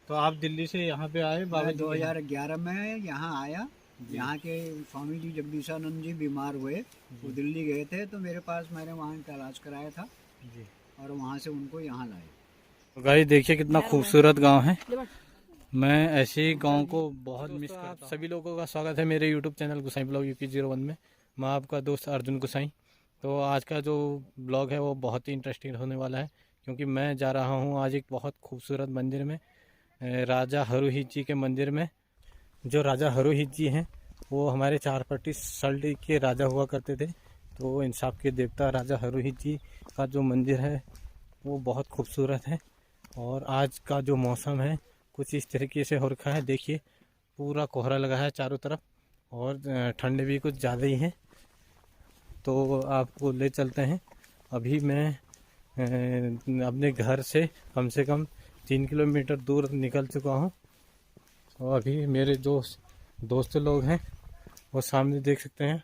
तो आप दिल्ली से यहाँ पे आए बाबा मैं जी के यहाँ? 2011 में यहाँ आया। यहाँ के स्वामी जी जगदीशानंद जी बीमार हुए, वो दिल्ली गए थे, तो मेरे पास मैंने वहाँ का इलाज कराया था जी। और वहाँ से उनको यहाँ लाए। तो गाइस देखिए कितना खूबसूरत गांव है। मैं ऐसे ही गांव को बहुत मिस करता हूं। सभी लोगों का स्वागत है मेरे यूट्यूब चैनल गुसाई ब्लॉग UP01 में। मैं आपका दोस्त अर्जुन गुसाई। तो आज का जो ब्लॉग है वो बहुत ही इंटरेस्टिंग होने वाला है, क्योंकि मैं जा रहा हूं आज एक बहुत खूबसूरत मंदिर में, राजा हरुहित जी के मंदिर में। जो राजा हरुहित जी हैं वो हमारे चारपट्टी सल्ट के राजा हुआ करते थे। तो इंसाफ के देवता राजा हरुहित जी का जो मंदिर है वो बहुत खूबसूरत है। और आज का जो मौसम है कुछ इस तरीके से हो रखा है। देखिए पूरा कोहरा लगा है चारों तरफ और ठंड भी कुछ ज़्यादा ही है। तो आपको ले चलते हैं। अभी मैं अपने घर से कम 3 किलोमीटर दूर निकल चुका हूँ। और अभी मेरे जो दोस्त लोग हैं वो सामने देख सकते हैं,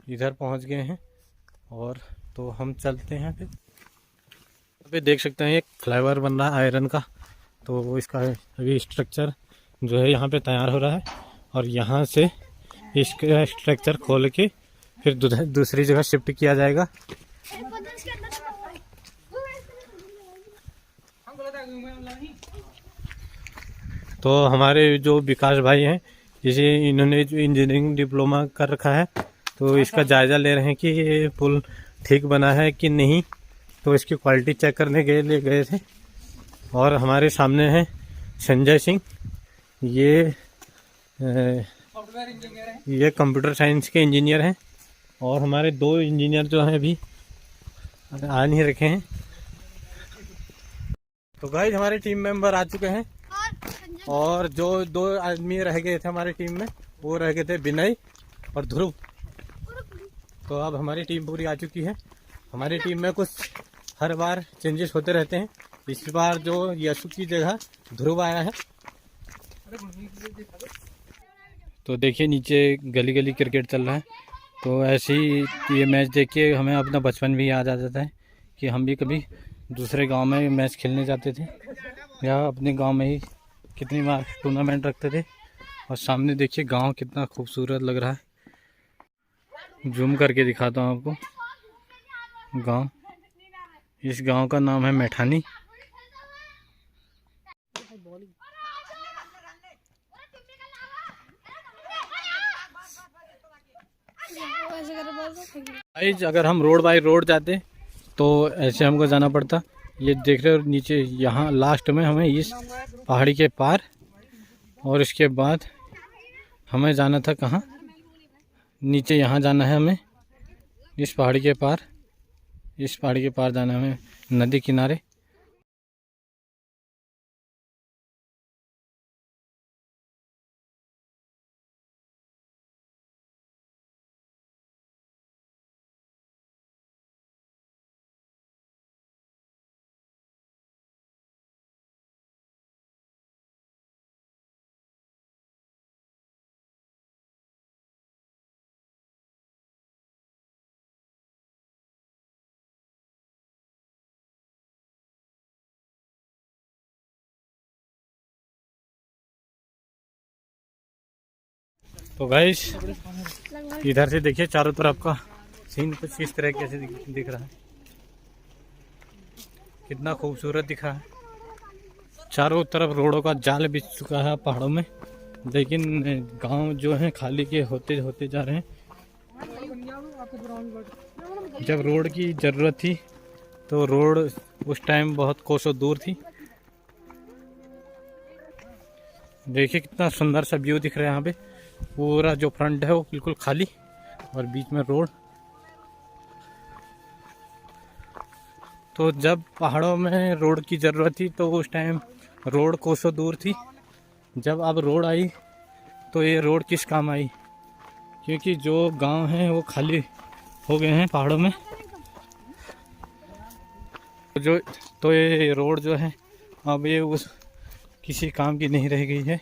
इधर पहुँच गए हैं। और तो हम चलते हैं फिर। अभी देख सकते हैं एक फ्लाईओवर बन रहा है आयरन का। तो इसका अभी स्ट्रक्चर जो है यहाँ पे तैयार हो रहा है और यहाँ से इसका स्ट्रक्चर खोल के फिर दूसरी जगह शिफ्ट किया जाएगा। तो हमारे जो विकास भाई हैं, जैसे इन्होंने जो इंजीनियरिंग डिप्लोमा कर रखा है, तो इसका जायज़ा ले रहे हैं कि ये पुल ठीक बना है कि नहीं। तो इसकी क्वालिटी चेक करने के लिए गए थे। और हमारे सामने है संजय सिंह, ये कंप्यूटर साइंस के इंजीनियर हैं। और हमारे 2 इंजीनियर जो हैं अभी आ नहीं रखे हैं। तो गाइस हमारे टीम मेंबर आ चुके हैं। और जो 2 आदमी रह गए थे हमारी टीम में, वो रह गए थे विनय और ध्रुव। तो अब हमारी टीम पूरी आ चुकी है। हमारी टीम में कुछ हर बार चेंजेस होते रहते हैं। इस बार जो यशु की जगह ध्रुव आया है। तो देखिए नीचे गली गली क्रिकेट चल रहा है। तो ऐसे ही ये मैच देख के हमें अपना बचपन भी याद आ जाता है कि हम भी कभी दूसरे गांव में मैच खेलने जाते थे, या अपने गांव में ही कितनी बार टूर्नामेंट रखते थे। और सामने देखिए गांव कितना खूबसूरत लग रहा है। जूम करके दिखाता हूँ आपको गांव। इस गांव का नाम है मैठानी। अगर हम रोड बाय रोड जाते तो ऐसे हमको जाना पड़ता। ये देख रहे हो नीचे, यहाँ लास्ट में हमें इस पहाड़ी के पार, और इसके बाद हमें जाना था कहाँ, नीचे यहाँ जाना है हमें, इस पहाड़ी के पार, इस पहाड़ी के पार जाना है हमें नदी किनारे। तो गाइस इधर से देखिए चारों तरफ का सीन कुछ इस तरह कैसे दिख रहा है। कितना खूबसूरत दिख रहा है। चारों तरफ रोडों का जाल बिछ चुका है पहाड़ों में, लेकिन गांव जो है खाली के होते होते जा रहे हैं। जब रोड की ज़रूरत थी तो रोड उस टाइम बहुत कोसों दूर थी। देखिए कितना सुंदर सा व्यू दिख रहा है। यहाँ पे पूरा जो फ्रंट है वो बिल्कुल खाली और बीच में रोड। तो जब पहाड़ों में रोड की ज़रूरत थी तो उस टाइम रोड कोसों दूर थी। जब अब रोड आई तो ये रोड किस काम आई, क्योंकि जो गांव हैं वो खाली हो गए हैं पहाड़ों में। तो ये रोड जो है अब ये उस किसी काम की नहीं रह गई है।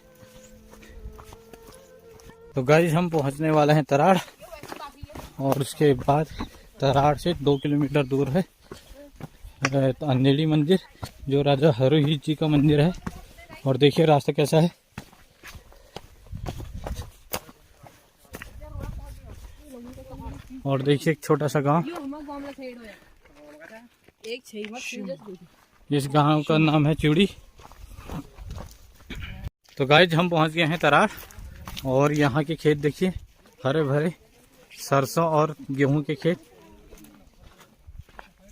तो गाइस हम पहुंचने वाले हैं तराड़, और उसके बाद तराड़ से 2 किलोमीटर दूर है अंधेड़ी मंदिर, जो राजा हरुहित जी का मंदिर है। और देखिए रास्ता कैसा है। और देखिए एक छोटा सा गांव, इस गांव का नाम है चिड़ी। तो गाइस हम पहुंच गए हैं तरार, और यहाँ के खेत देखिए हरे भरे, सरसों और गेहूं के खेत।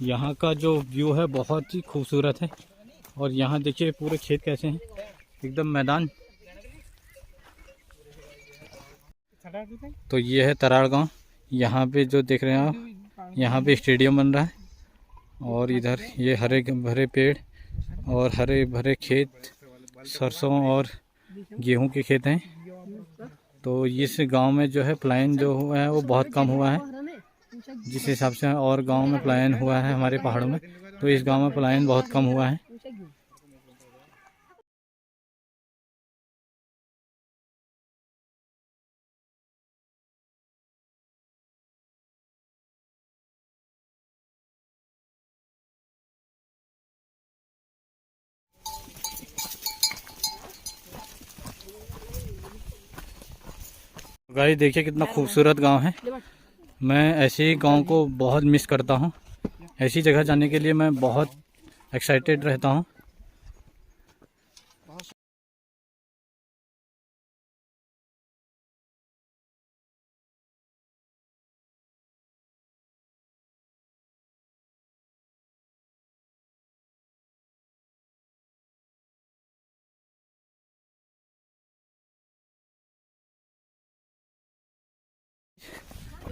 यहाँ का जो व्यू है बहुत ही खूबसूरत है। और यहाँ देखिए पूरे खेत कैसे हैं, एकदम मैदान। तो ये है तरार गांव। यहाँ पे जो देख रहे हैं आप, यहाँ पे स्टेडियम बन रहा है, और इधर ये हरे भरे पेड़ और हरे भरे खेत, सरसों और गेहूं के खेत हैं। तो इस गांव में जो है पलायन जो हुआ है वो बहुत कम हुआ है, जिस हिसाब से और गांव में पलायन हुआ है हमारे पहाड़ों में, तो इस गांव में पलायन बहुत कम हुआ है। गाइस देखिए कितना खूबसूरत गांव है। मैं ऐसे ही गांव को बहुत मिस करता हूं। ऐसी जगह जाने के लिए मैं बहुत एक्साइटेड रहता हूं।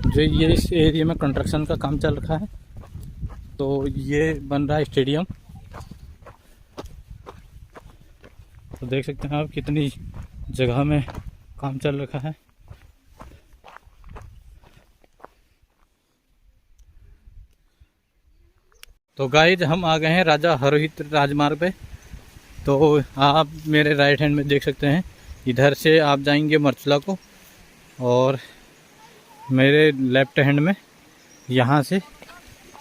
जो ये इस एरिया में कंस्ट्रक्शन का काम चल रहा है, तो ये बन रहा है स्टेडियम। तो देख सकते हैं आप कितनी जगह में काम चल रखा है। तो गाइस हम आ गए हैं राजा हरोहित राजमार्ग पे। तो आप मेरे राइट हैंड में देख सकते हैं, इधर से आप जाएंगे मरचला को, और मेरे लेफ्ट हैंड में यहाँ से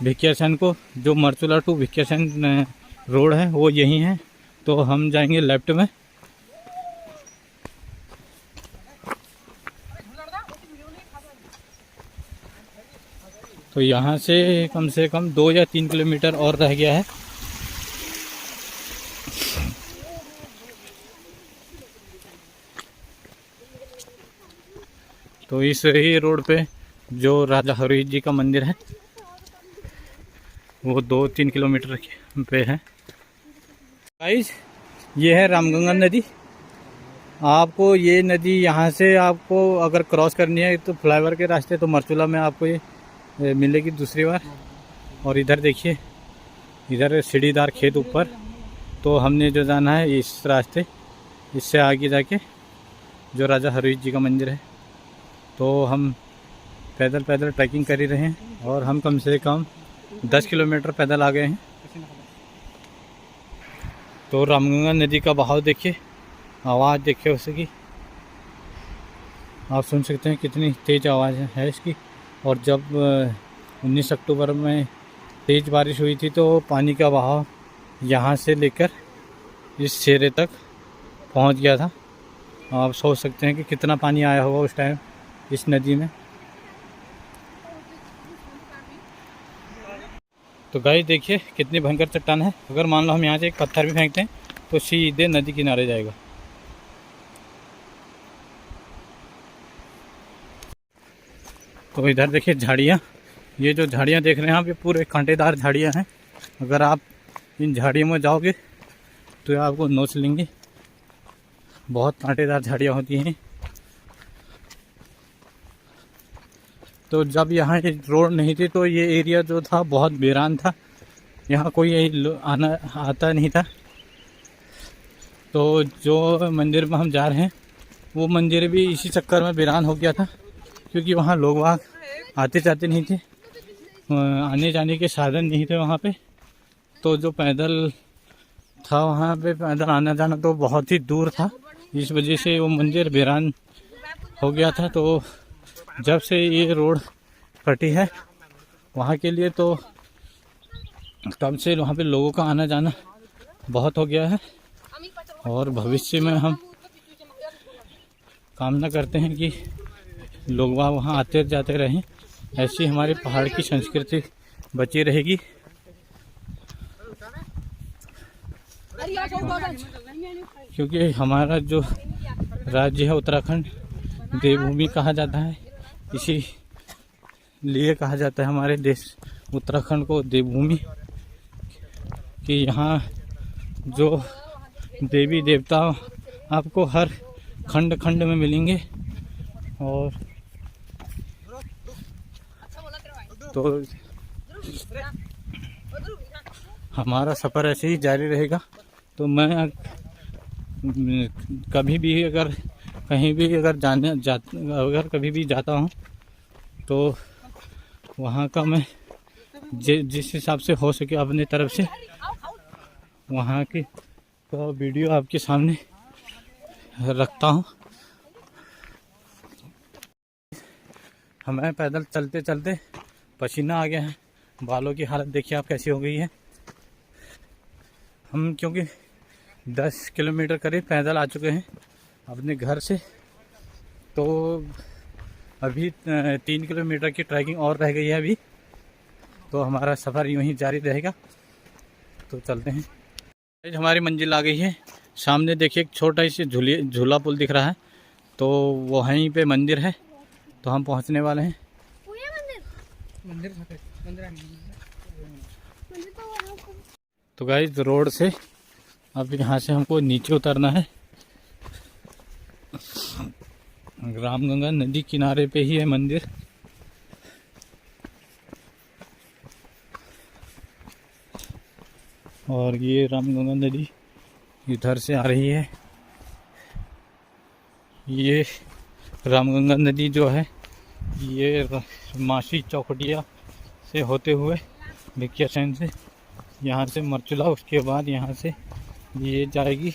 भिकियासैन को, जो मरचला टू भिकियासैन रोड है वो यही है। तो हम जाएंगे लेफ्ट में। तो यहाँ से कम 2 या 3 किलोमीटर और रह गया है। तो इस ही रोड पे जो राजा हरोहित जी का मंदिर है वो 2-3 किलोमीटर पे है। गाइस ये है रामगंगा नदी। आपको ये नदी यहाँ से आपको अगर क्रॉस करनी है तो फ्लाईओवर के रास्ते, तो मरचुला में आपको ये मिलेगी दूसरी बार। और इधर देखिए, इधर सीढ़ीदार खेत ऊपर। तो हमने जो जाना है इस रास्ते, इससे आगे जाके जो राजा हरोहित जी का मंदिर है। तो हम पैदल ट्रैकिंग कर ही रहे हैं, और हम कम से कम 10 किलोमीटर पैदल आ गए हैं। तो रामगंगा नदी का बहाव देखिए, आवाज़ देखिए उसकी, आप सुन सकते हैं कितनी तेज़ आवाज़ है इसकी। और जब 19 अक्टूबर में तेज़ बारिश हुई थी तो पानी का बहाव यहाँ से लेकर इस सिरे तक पहुँच गया था। आप सोच सकते हैं कि कितना पानी आया होगा उस टाइम इस नदी में। तो गाइस देखिए कितनी भयंकर चट्टान है। अगर मान लो हम यहाँ से एक पत्थर भी फेंकते हैं तो सीधे नदी किनारे जाएगा। तो इधर देखिए झाड़ियाँ, ये जो झाड़ियाँ देख रहे हैं आप, ये पूरे कांटेदार झाड़ियाँ हैं। अगर आप इन झाड़ियों में जाओगे तो आपको नोच लेंगे, बहुत कांटेदार झाड़ियाँ होती हैं। तो जब यहाँ रोड नहीं थी तो ये एरिया जो था बहुत वीरान था, यहाँ कोई आना आता नहीं था। तो जो मंदिर में हम जा रहे हैं वो मंदिर भी इसी चक्कर में वीरान हो गया था, क्योंकि वहाँ लोग वहाँ आते जाते नहीं थे, आने जाने के साधन नहीं थे वहाँ पे। तो जो पैदल था वहाँ पे पैदल आना जाना तो बहुत ही दूर था, इस वजह से वो मंदिर वीरान हो गया था। तो जब से ये रोड कटी है वहाँ के लिए, तो तब से वहाँ पे लोगों का आना जाना बहुत हो गया है। और भविष्य में हम कामना करते हैं कि लोग वहाँ आते जाते रहें, ऐसी हमारी पहाड़ की संस्कृति बची रहेगी। क्योंकि हमारा जो राज्य है उत्तराखंड देवभूमि कहा जाता है, इसी लिए कहा जाता है हमारे देश उत्तराखंड को देवभूमि, कि यहाँ जो देवी देवता आपको हर खंड खंड में मिलेंगे। और तो हमारा सफ़र ऐसे ही जारी रहेगा। तो मैं कभी भी अगर कहीं भी अगर कभी भी जाता हूँ तो वहाँ का मैं जिस हिसाब से हो सके अपने तरफ से वहाँ की तो वीडियो आपके सामने रखता हूँ। हमें पैदल चलते चलते पसीना आ गया है, बालों की हालत देखिए आप कैसी हो गई है। हम क्योंकि 10 किलोमीटर करीब पैदल आ चुके हैं अपने घर से, तो अभी 3 किलोमीटर की ट्रैकिंग और रह गई है अभी, तो हमारा सफ़र यूं ही जारी रहेगा। तो चलते हैं। हमारी मंजिल आ गई है, सामने देखिए एक छोटा सी झूला पुल दिख रहा है, तो वहीं पे मंदिर है, तो हम पहुंचने वाले हैं। तो गाइस रोड से अब यहाँ से हमको नीचे उतरना है। रामगंगा नदी किनारे पे ही है मंदिर। और ये रामगंगा नदी इधर से आ रही है। ये रामगंगा नदी जो है ये मासी चौखटिया से होते हुए भिकिया सैन से यहाँ से मरचुला, उसके बाद यहाँ से ये जाएगी।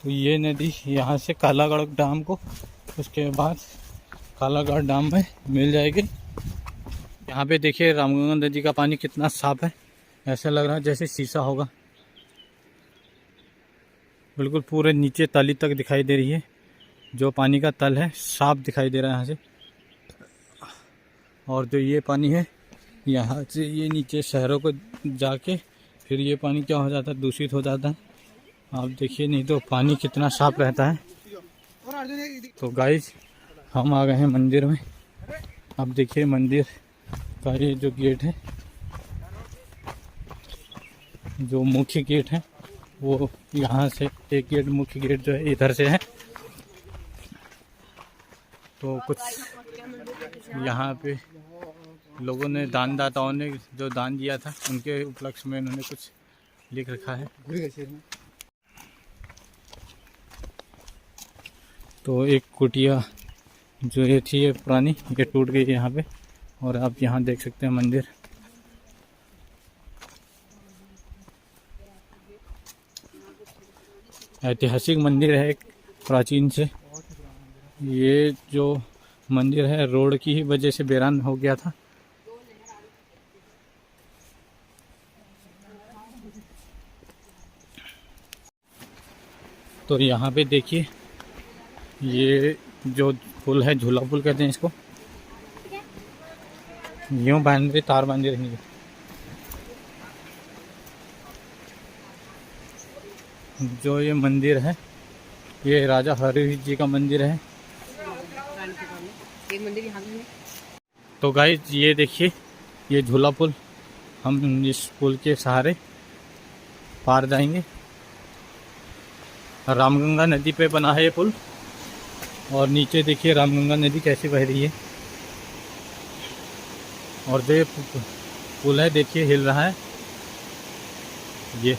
तो ये नदी यहाँ से कालागढ़ डैम को, उसके बाद कालागढ़ डैम में मिल जाएगी। यहाँ पे देखिए रामगंगा नदी का पानी कितना साफ है, ऐसा लग रहा है जैसे शीशा होगा। बिल्कुल पूरे नीचे तली तक दिखाई दे रही है, जो पानी का तल है साफ दिखाई दे रहा है यहाँ से। और जो ये पानी है यहाँ से ये नीचे शहरों को जाके फिर ये पानी क्या हो जाता है, दूषित हो जाता है। आप देखिए, नहीं तो पानी कितना साफ रहता है। तो गाइस हम आ गए हैं मंदिर में। आप देखिए मंदिर का ये जो गेट है, जो मुख्य गेट है वो यहाँ से, एक गेट मुख्य गेट जो है इधर से है। तो कुछ यहाँ पे लोगों ने, दानदाताओं ने जो दान दिया था उनके उपलक्ष्य में इन्होंने कुछ लिख रखा है। तो एक कुटिया जो ये थी ये पुरानी, ये टूट गई यहाँ पे। और आप यहाँ देख सकते हैं मंदिर। ऐतिहासिक मंदिर है एक प्राचीन से। ये जो मंदिर है रोड की ही वजह से वीरान हो गया था। तो यहाँ पे देखिए ये जो पुल है, झूला पुल कहते हैं इसको, यूँ बांध रहे, तार बांधे रहेंगे। जो ये मंदिर है ये राजा हरि जी का मंदिर है। तो गाइस ये देखिए ये झूला पुल, हम इस पुल के सहारे पार जाएंगे। रामगंगा नदी पे बना है ये पुल। और नीचे देखिए रामगंगा नदी कैसी बह रही है। और जो ये पुल है देखिए हिल रहा है ये।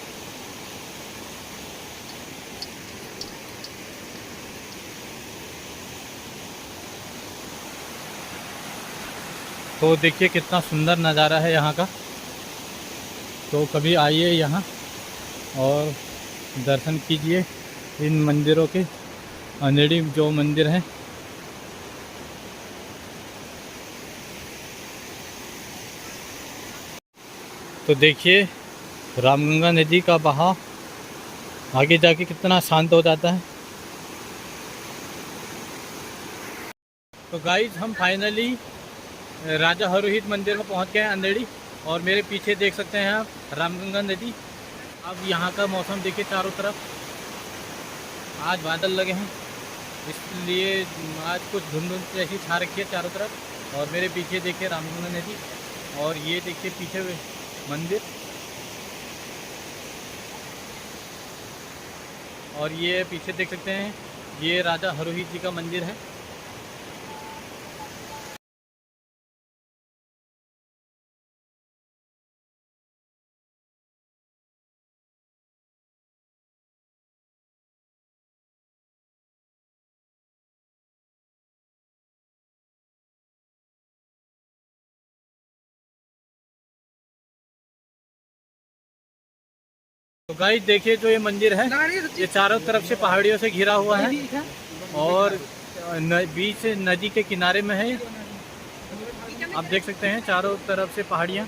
तो देखिए कितना सुंदर नज़ारा है यहाँ का। तो कभी आइए यहाँ और दर्शन कीजिए इन मंदिरों के। अंधेड़ी जो मंदिर है, तो देखिए रामगंगा नदी का बहाव आगे जाके कितना शांत हो जाता है। तो गाइज हम फाइनली राजा हरोहित मंदिर में पहुंच गए हैं अंधेड़ी, और मेरे पीछे देख सकते हैं आप रामगंगा नदी। अब यहाँ का मौसम देखिए, चारों तरफ आज बादल लगे हैं, इसलिए आज कुछ धुंध जैसी छा रखी है चारों तरफ। और मेरे पीछे देखिए रामगंगा नदी, और ये देखिए पीछे मंदिर, और ये पीछे देख सकते हैं ये राजा हरोहित जी का मंदिर है। तो गाइस देखिए जो ये मंदिर है, ये चारों तरफ से पहाड़ियों से घिरा हुआ है, और बीच नदी के किनारे में है। आप देख सकते हैं चारों तरफ से पहाड़ियाँ।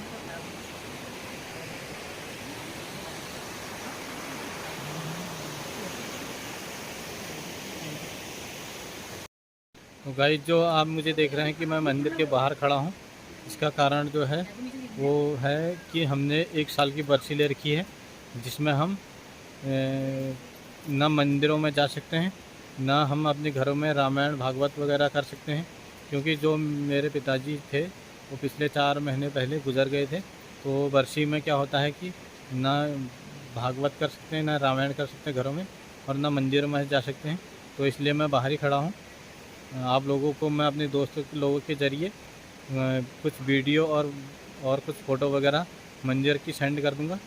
तो गाइस जो आप मुझे देख रहे हैं कि मैं मंदिर के बाहर खड़ा हूँ, इसका कारण जो है वो है कि हमने 1 साल की बरसी ले रखी है, जिसमें हम ना मंदिरों में जा सकते हैं, ना हम अपने घरों में रामायण भागवत वगैरह कर सकते हैं, क्योंकि जो मेरे पिताजी थे वो पिछले 4 महीने पहले गुजर गए थे। तो बरसी में क्या होता है कि ना भागवत कर सकते हैं, ना रामायण कर सकते हैं घरों में, और ना मंदिरों में जा सकते हैं। तो इसलिए मैं बाहर ही खड़ा हूँ। आप लोगों को मैं अपने दोस्तों लोगों के ज़रिए कुछ वीडियो और कुछ फ़ोटो वगैरह मंदिर की सेंड कर दूँगा।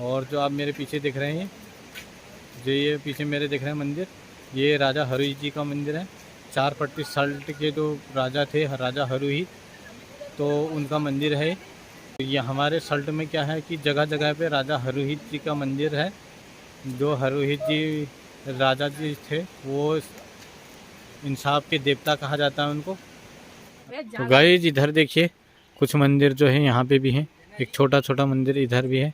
और जो आप मेरे पीछे दिख रहे हैं, जो ये पीछे मेरे दिख रहे हैं मंदिर, ये राजा हरोहित जी का मंदिर है। 4 पट्टी सल्ट के जो राजा थे, राजा हरोहित, तो उनका मंदिर है। ये हमारे सल्ट में क्या है कि जगह जगह पे राजा हरोहित जी का मंदिर है। जो हरोहित जी राजा जी थे वो इंसाफ के देवता कहा जाता है उनको। तो गाइस इधर देखिए कुछ मंदिर जो है यहाँ पे भी हैं। एक छोटा छोटा मंदिर इधर भी है,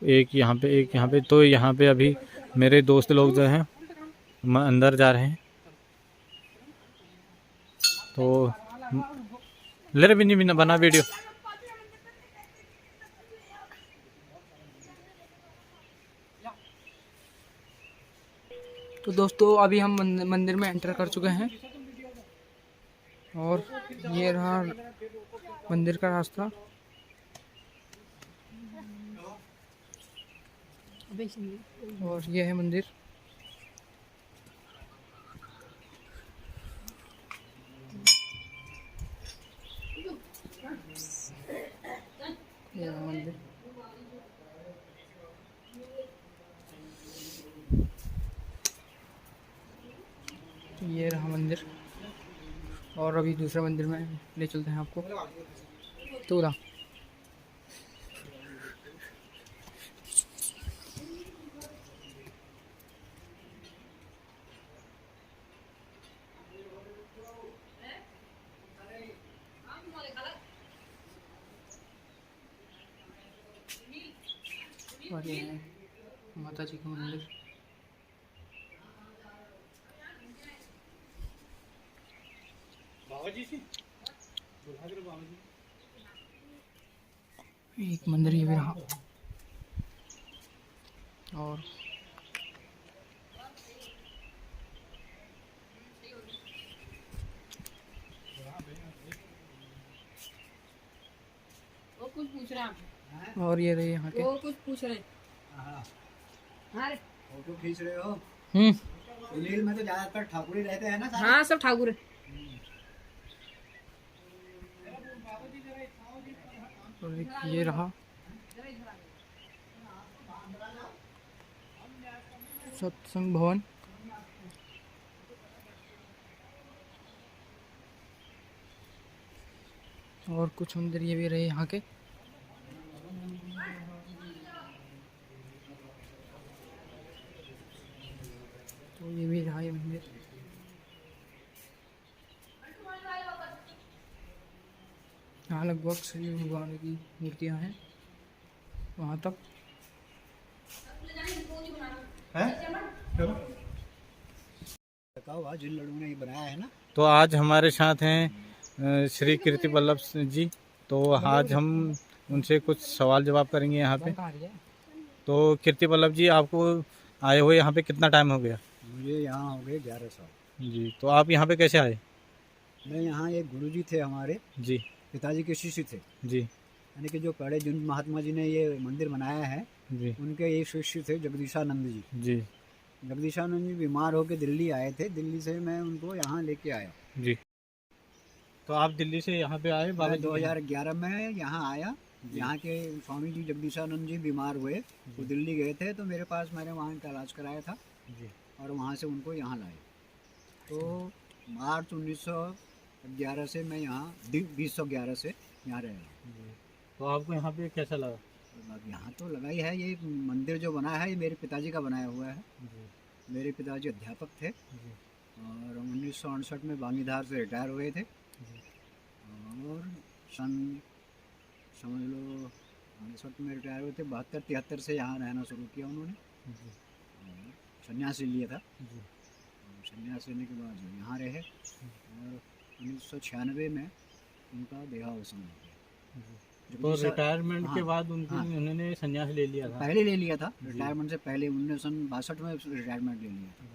एक यहाँ पे। तो यहाँ पे अभी मेरे दोस्त लोग जो हैं अंदर जा रहे हैं। तो ले रहे भी नहीं बना वीडियो। तो दोस्तों अभी हम मंदिर में एंटर कर चुके हैं, और ये रहा मंदिर का रास्ता। और ये है मंदिर। ये रहा मंदिर। तो ये रहा मंदिर, और अभी दूसरे मंदिर में ले चलते हैं आपको। तो रहा और ये है माता जी का मंदिर। एक मंदिर ये भी रहा, और वो कुछ पूछ रहा है, और ये रहे यहाँ के। वो कुछ पूछ रहे। हाँ फोटो खींच रहे हो? हम्म। सुनील में तो ज्यादातर ठाकुर ही रहते हैं ना सारे? हाँ सब ठाकुर है। और एक ये रहा सत्संग भवन। और कुछ मंदिर ये भी रहे यहाँ के। तो ये भी रहा ये मंदिर। यहाँ लगभग सभी भगवान की मूर्तियाँ हैं वहाँ तक। बताओ, जिन लोगों ने ये बनाया है ना। तो आज हमारे साथ हैं श्री कीर्ति वल्लभ जी। तो आज हम उनसे कुछ सवाल जवाब करेंगे यहाँ पे। तो कीर्ति वल्लभ जी, आपको आए हुए यहाँ पे कितना टाइम हो गया? मुझे यहाँ हो गए 11 साल। जी। तो आप यहाँ पे कैसे आए? मैं यहाँ, एक गुरुजी थे हमारे, जी पिताजी के शिष्य थे, जी यानी कि जो पहले जिन महात्मा जी ने ये मंदिर बनाया है जी उनके ये शिष्य थे जगदीशानंद जी। जी जगदीशानंद जी बीमार होकर दिल्ली आए थे, दिल्ली से मैं उनको यहाँ लेके आया। जी। तो आप दिल्ली से यहाँ पे आए बाबा मैं जी के यहाँ? 2011 में यहाँ आया। यहाँ के स्वामी जी जगदीशानंद जी बीमार हुए, वो दिल्ली गए थे, तो मेरे पास मैंने वहाँ इनका इलाज कराया था जी और वहाँ से उनको यहाँ लाए। तो मार्च 1911 से मैं यहाँ 2011 से यहाँ रह रहा हूँ। जी। तो आपको यहाँ पे कैसा लगा? अब यहाँ तो लगा ही है, ये मंदिर जो बना है ये मेरे पिताजी का बनाया हुआ है। जी मेरे पिताजी अध्यापक थे जी और 1968 में बांगीधार से रिटायर हुए थे और सन समझ लो 68 में रिटायर हुए थे। 72-73 से यहाँ रहना शुरू किया उन्होंने जी और संन्यास लिया था। जी संन्यास लेने के बाद जो यहाँ रहे और 1996 में उनका देहावसान हो गया। जी। तो जगदीशा- रिटायरमेंट के हाँ, बाद उन्होंने संन्यास ले लिया था? पहले ले लिया था, रिटायरमेंट से पहले 1962 में रिटायरमेंट ले लिया था।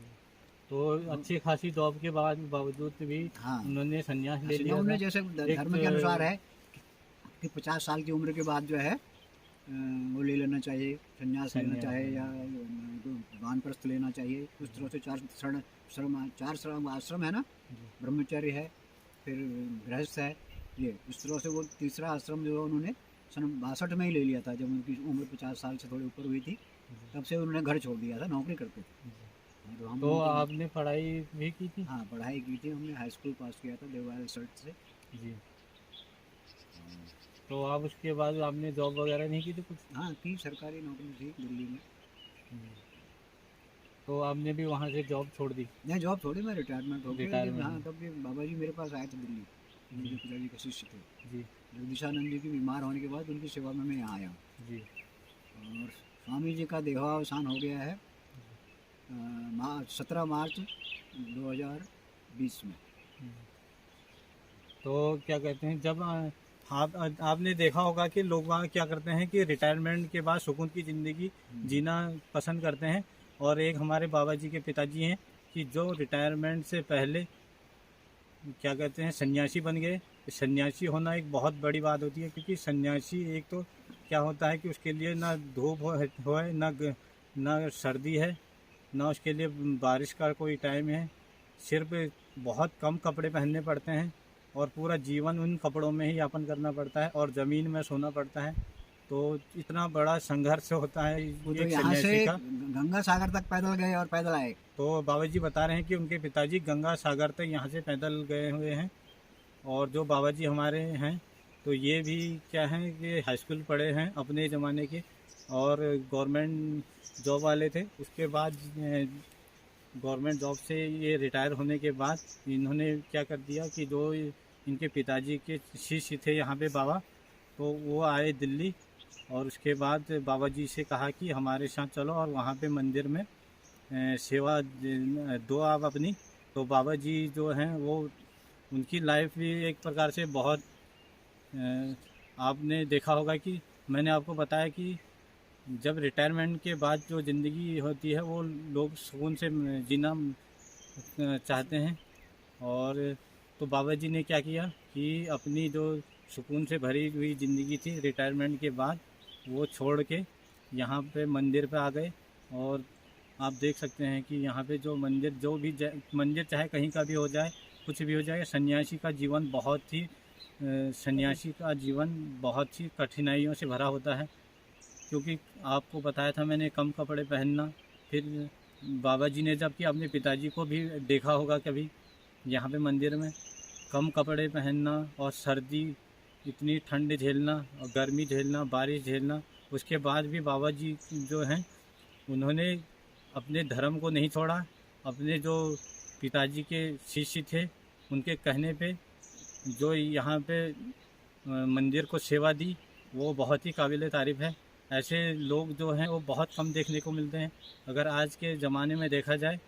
तो अच्छी खासी जॉब के बाद बावजूद भी हाँ, उन्होंने संन्यास ले लिया उन्होंने था। जैसे धर्म के अनुसार है कि 50 साल की उम्र के बाद जो है वो ले लेना चाहिए, संन्यास लेना चाहे या वानप्रस्थ लेना चाहिए। उस तरह से चार श्रम आश्रम है ना, ब्रह्मचर्य है, फिर गृहस्थ है, ये इस तरह से वो तीसरा आश्रम जो है उन्होंने सन 62 में ही ले लिया था, जब उनकी उम्र 50 साल से थोड़ी ऊपर हुई थी। तब से उन्होंने घर छोड़ दिया था, नौकरी करते थे। तो हम तो आपने पढ़ाई भी की थी? हाँ, पढ़ाई की थी हमने, हाई स्कूल पास किया था देवाल सर्ट से। जी। तो आप उसके बाद आपने जॉब वगैरह नहीं की थी कुछ? हाँ, की सरकारी नौकरी थी दिल्ली में। तो आपने भी वहाँ से जॉब छोड़ दी? नहीं, जॉब छोड़ी, मैं रिटायरमेंट हो गया। रिटायरमेंट। हाँ, तब भी बाबा जी मेरे पास आए थे दिल्ली, मेरे पिताजी के शिष्य थे। जी जगदीशानंद जी की बीमार होने के बाद उनकी सेवा में मैं यहाँ आया हूँ। जी और स्वामी जी का देहावसान हो गया है 17 मार्च 2020 में। तो क्या कहते हैं, जब आपने देखा होगा कि लोग वहाँ क्या करते हैं कि रिटायरमेंट के बाद सुकून की ज़िंदगी जीना पसंद करते हैं। और एक हमारे बाबा जी के पिताजी हैं कि जो रिटायरमेंट से पहले क्या कहते हैं सन्यासी बन गए। सन्यासी होना एक बहुत बड़ी बात होती है, क्योंकि सन्यासी एक तो क्या होता है कि उसके लिए ना धूप है ना सर्दी है, ना उसके लिए बारिश का कोई टाइम है, सिर्फ बहुत कम कपड़े पहनने पड़ते हैं और पूरा जीवन उन कपड़ों में ही यापन करना पड़ता है और ज़मीन में सोना पड़ता है। तो इतना बड़ा संघर्ष होता है वो तो एक यहाँ से सन्यासी का। गंगा सागर तक पैदल गए और पैदल आए। तो बाबा जी बता रहे हैं कि उनके पिताजी गंगा सागर तक यहाँ से पैदल गए हुए हैं। और जो बाबा जी हमारे हैं तो ये भी क्या है कि हाई स्कूल पढ़े हैं अपने ज़माने के और गवर्नमेंट जॉब वाले थे। उसके बाद गवर्नमेंट जॉब से ये रिटायर होने के बाद इन्होंने क्या कर दिया कि जो इनके पिताजी के शिष्य थे यहाँ पे बाबा, तो वो आए दिल्ली और उसके बाद बाबा जी से कहा कि हमारे साथ चलो और वहाँ पे मंदिर में सेवा दो आप अपनी। तो बाबा जी जो हैं वो उनकी लाइफ भी एक प्रकार से बहुत आपने देखा होगा कि मैंने आपको बताया कि जब रिटायरमेंट के बाद जो ज़िंदगी होती है वो लोग सुकून से जीना चाहते हैं। और तो बाबा जी ने क्या किया कि अपनी जो सुकून से भरी हुई ज़िंदगी थी रिटायरमेंट के बाद वो छोड़ के यहाँ पे मंदिर पे आ गए। और आप देख सकते हैं कि यहाँ पे जो मंदिर मंदिर चाहे कहीं का भी हो जाए, कुछ भी हो जाए, सन्यासी का जीवन बहुत ही कठिनाइयों से भरा होता है। क्योंकि आपको बताया था मैंने कम कपड़े पहनना, फिर बाबा जी ने जबकि अपने पिताजी को भी देखा होगा कभी यहाँ पे मंदिर में कम कपड़े पहनना और सर्दी इतनी ठंड झेलना और गर्मी झेलना, बारिश झेलना। उसके बाद भी बाबा जी जो हैं उन्होंने अपने धर्म को नहीं छोड़ा। अपने जो पिताजी के शिष्य थे उनके कहने पे जो यहाँ पे मंदिर को सेवा दी वो बहुत ही काबिल तारीफ़ है। ऐसे लोग जो हैं वो बहुत कम देखने को मिलते हैं। अगर आज के ज़माने में देखा जाए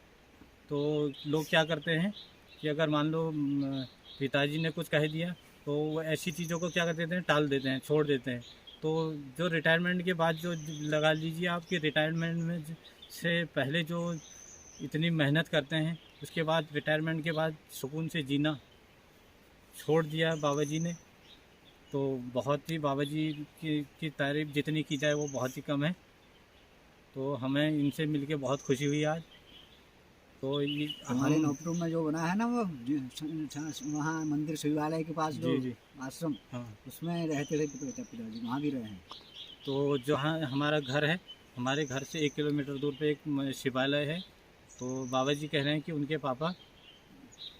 तो लोग क्या करते हैं कि अगर मान लो पिताजी ने कुछ कह दिया तो वो ऐसी चीज़ों को क्या कर देते हैं, टाल देते हैं, छोड़ देते हैं। तो जो रिटायरमेंट के बाद जो लगा लीजिए आपके रिटायरमेंट में से पहले जो इतनी मेहनत करते हैं, उसके बाद रिटायरमेंट के बाद सुकून से जीना छोड़ दिया बाबा जी ने। तो बहुत ही बाबा जी की तारीफ़ जितनी की जाए वो बहुत ही कम है। तो हमें इनसे मिलके बहुत खुशी हुई आज। तो ये हमारे नौपटू में जो बना है ना, वो वहाँ मंदिर शिवालय के पास जो जी जी आश्रम, हाँ। उसमें रहते थे पिताजी, वहाँ भी रहे हैं। तो जहाँ हमारा घर है, हमारे घर से 1 किलोमीटर दूर पे एक शिवालय है। तो बाबा जी कह रहे हैं कि उनके पापा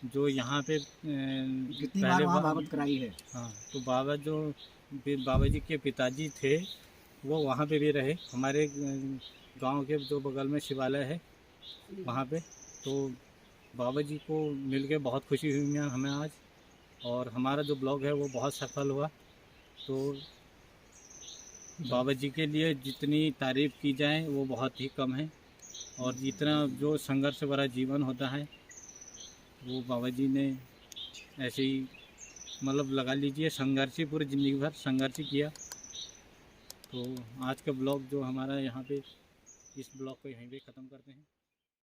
जो यहाँ पे कितनी बार वहाँ भागवत कराई है। हाँ, तो बाबा जी के पिताजी थे वो वहाँ पे भी रहे, हमारे गांव के जो बगल में शिवालय है वहाँ पे। तो बाबा जी को मिलके बहुत खुशी हुई हमें आज, और हमारा जो ब्लॉग है वो बहुत सफल हुआ। तो बाबा जी के लिए जितनी तारीफ़ की जाए वो बहुत ही कम है, और जितना जो संघर्ष भरा जीवन होता है वो बाबा जी ने ऐसे ही मतलब लगा लीजिए संघर्ष ही, पूरी ज़िंदगी भर संघर्ष ही किया। तो आज का ब्लॉग जो हमारा यहाँ पे, इस ब्लॉग को यहीं पे ख़त्म करते हैं।